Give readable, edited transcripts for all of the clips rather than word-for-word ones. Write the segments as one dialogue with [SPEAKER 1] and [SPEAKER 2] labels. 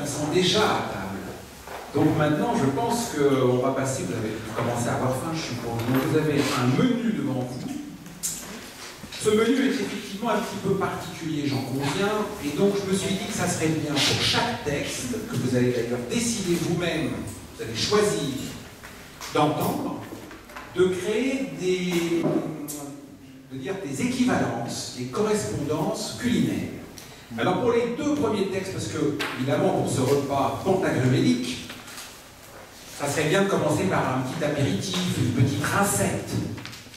[SPEAKER 1] qui sont déjà à table. Donc maintenant, je pense qu'on va passer, vous avez commencé à avoir faim, je suppose. Donc vous avez un menu devant vous. Ce menu est effectivement un petit peu particulier, j'en conviens, et donc je me suis dit que ça serait bien pour chaque texte, que vous allez d'ailleurs décider vous-même, vous allez choisir d'entendre, de créer des équivalences, des correspondances culinaires. Alors pour les deux premiers textes, parce que évidemment pour ce repas pantagruélique, ça serait bien de commencer par un petit apéritif, une petite rincette.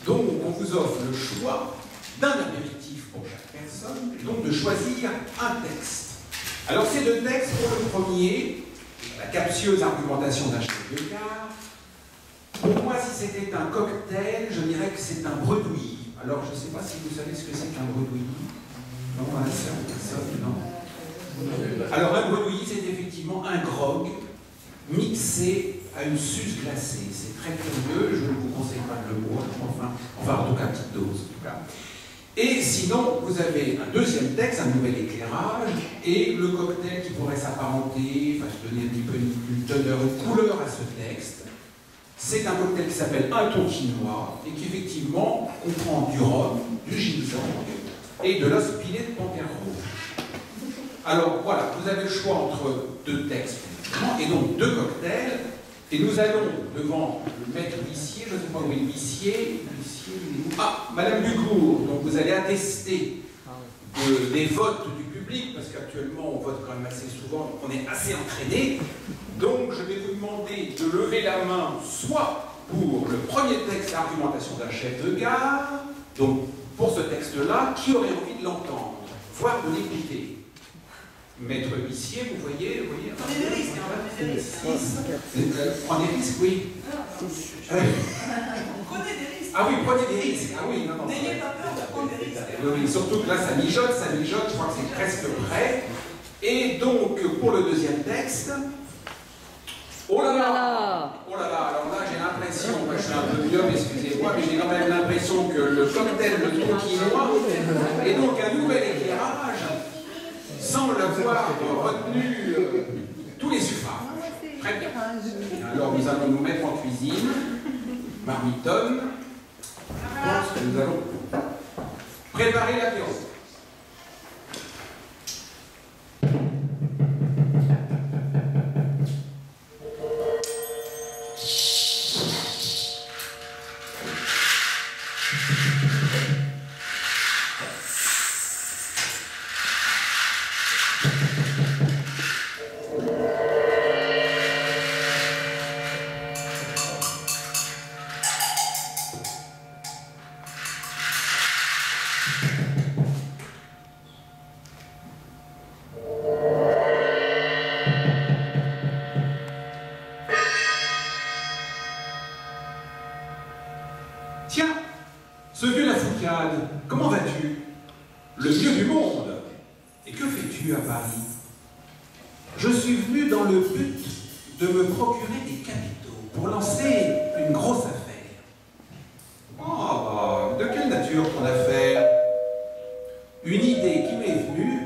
[SPEAKER 1] Donc on vous offre le choix d'un apéritif pour chaque personne, et donc de choisir un texte. Alors ces deux textes, pour le premier, la captieuse argumentation d'un chef de gare, pour moi, si c'était un cocktail, je dirais que c'est un bredouillis. Alors je ne sais pas si vous savez ce que c'est qu'un bredouillis. Non, personne, non. Alors un bredouillis, c'est effectivement un grog mixé à une suce glacée. C'est très curieux, je ne vous conseille pas de le boire, enfin en tout cas petite dose en tout cas. Et sinon, vous avez un deuxième texte, un nouvel éclairage, et le cocktail qui pourrait s'apparenter, enfin donner un petit peu une teneur, une couleur à ce texte. C'est un cocktail qui s'appelle un thon chinois, et qui effectivement comprend du rhum, du ginseng et de l'os pilé de panthère rouge. Alors voilà, vous avez le choix entre deux textes, et donc deux cocktails, et nous allons devant le maître huissier, je ne sais pas où est l'huissier, ah, Madame Ducourt, donc vous allez attester des votes du public, parce qu'actuellement on vote quand même assez souvent, donc on est assez entraîné. Donc je vais vous demander de lever la main, soit pour le premier texte, argumentation d'un chef de gare, donc pour ce texte-là, qui aurait envie de l'entendre, voire de l'écouter. Maître huissier, vous voyez,
[SPEAKER 2] Prenez des risques,
[SPEAKER 1] prenez des risques, oui.
[SPEAKER 2] Prenez des risques.
[SPEAKER 1] Ah oui, prenez des risques. Ah oui, non.
[SPEAKER 2] N'ayez pas peur de prendre des risques.
[SPEAKER 1] Oui, surtout que là, ça mijote, je crois que c'est presque prêt. Et donc, pour le deuxième texte, oh là là, alors là, j'ai l'impression, moi je suis un peu vieux, excusez-moi, mais j'ai quand même l'impression que le cocktail, le thon quinoa, et donc un nouvel éclairage, semble avoir retenu tous les suffrages. Très bien. Alors nous allons nous mettre en cuisine, marmitonne. Je pense que nous allons préparer l'apéro. Tiens, ce vieux Lafoucade, comment vas-tu? Le mieux du monde. Et que fais-tu à Paris? Je suis venu dans le but de me procurer des capitaux pour lancer une grosse affaire. Oh, de quelle nature ton affaire? Une idée qui m'est venue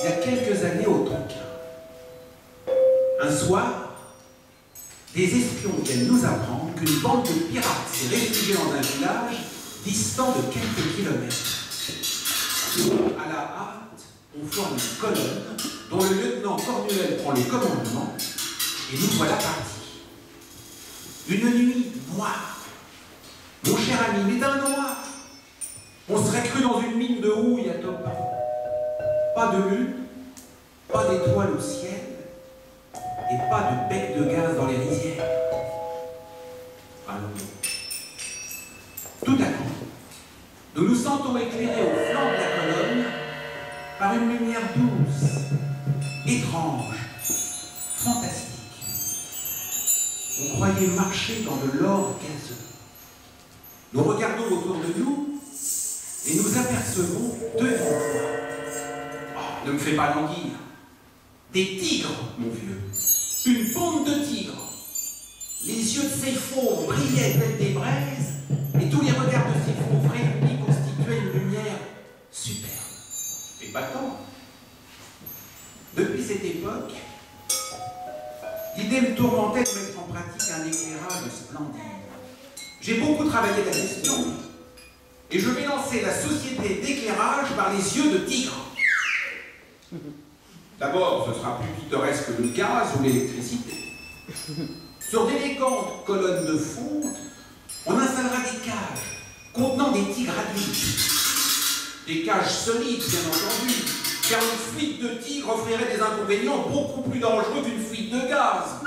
[SPEAKER 1] il y a quelques années au Tonkin. Un soir, des espions viennent nous apprendre qu'une bande de pirates s'est réfugiée dans un village distant de quelques kilomètres. À la hâte, on forme une colonne dont le lieutenant Cornuel prend le commandement et nous voilà partis. Une nuit noire. Mon cher ami, mais d'un noir. On serait cru dans une mine de houille à top. Pas de lune, pas d'étoiles au ciel, et pas de bec de gaz dans les rizières. Allons. Tout à coup, nous nous sentons éclairés au flanc de la colonne par une lumière douce, étrange, fantastique. On croyait marcher dans de l'or gazeux. Nous regardons autour de nous et nous apercevons deux voix. Oh, ne me fais pas languir. Des tigres, mon vieux. Une bande de tigres. Les yeux de ces fauves brillaient tels des braises, et tous les regards de ces fauves réunis constituaient une lumière superbe. Épatante. Depuis cette époque, l'idée me tourmentait de mettre en pratique un éclairage splendide. J'ai beaucoup travaillé la question, et je vais lancer la société d'éclairage par les yeux de tigre. D'abord, ce sera plus pittoresque que le gaz ou l'électricité. Sur d'élégantes colonnes de fonte, on installera des cages contenant des tigres adultes. Des cages solides, bien entendu, car une fuite de tigre offrirait des inconvénients beaucoup plus dangereux qu'une fuite de gaz.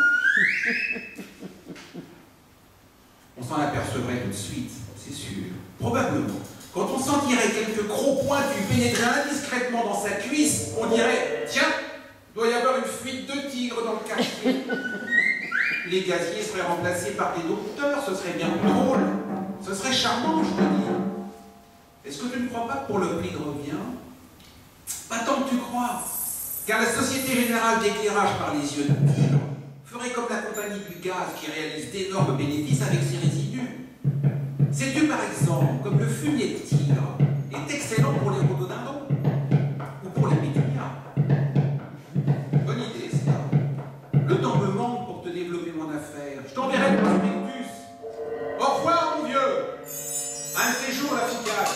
[SPEAKER 1] On s'en apercevrait tout de suite, c'est sûr. Probablement. Quand on sentirait quelques crocs pointus pénétrer indiscrètement dans sa cuisse, on dirait « Tiens, il doit y avoir une fuite de tigre dans le cachet. » Les gaziers seraient remplacés par des docteurs, ce serait bien plus drôle. Ce serait charmant, je te dis. Est-ce que tu ne crois pas que pour le prix de revient? Pas tant que tu crois. Car la Société Générale d'Éclairage par les yeux de tigre ferait comme la compagnie du gaz qui réalise d'énormes bénéfices avec ses résidus. Sais-tu par exemple comme le fumier de tigre est excellent pour les rhododendrons ou pour les pétunias? Bonne idée, ça. Le temps me manque pour te développer mon affaire. Je t'enverrai le prospectus. Au revoir, mon vieux. Un séjour, la ficale.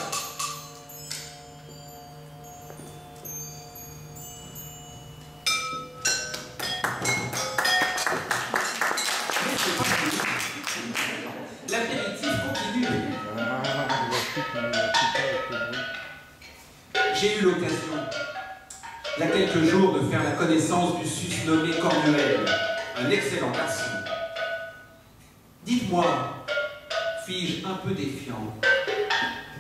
[SPEAKER 1] L'apéritif continue. J'ai eu l'occasion, il y a quelques jours, de faire la connaissance du susnommé Cornuel, un excellent garçon. Dites-moi, fis-je un peu défiant,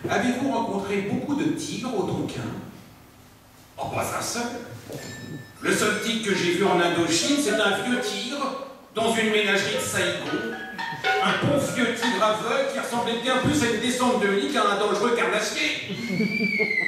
[SPEAKER 1] avez-vous rencontré beaucoup de tigres au Tonkin? Oh, pas un seul. Le seul tigre que j'ai vu en Indochine, c'est un vieux tigre dans une ménagerie de Saïgon. Un bon vieux tigre aveugle qui ressemblait bien plus à une descente de lit qu'à un dangereux carnassier.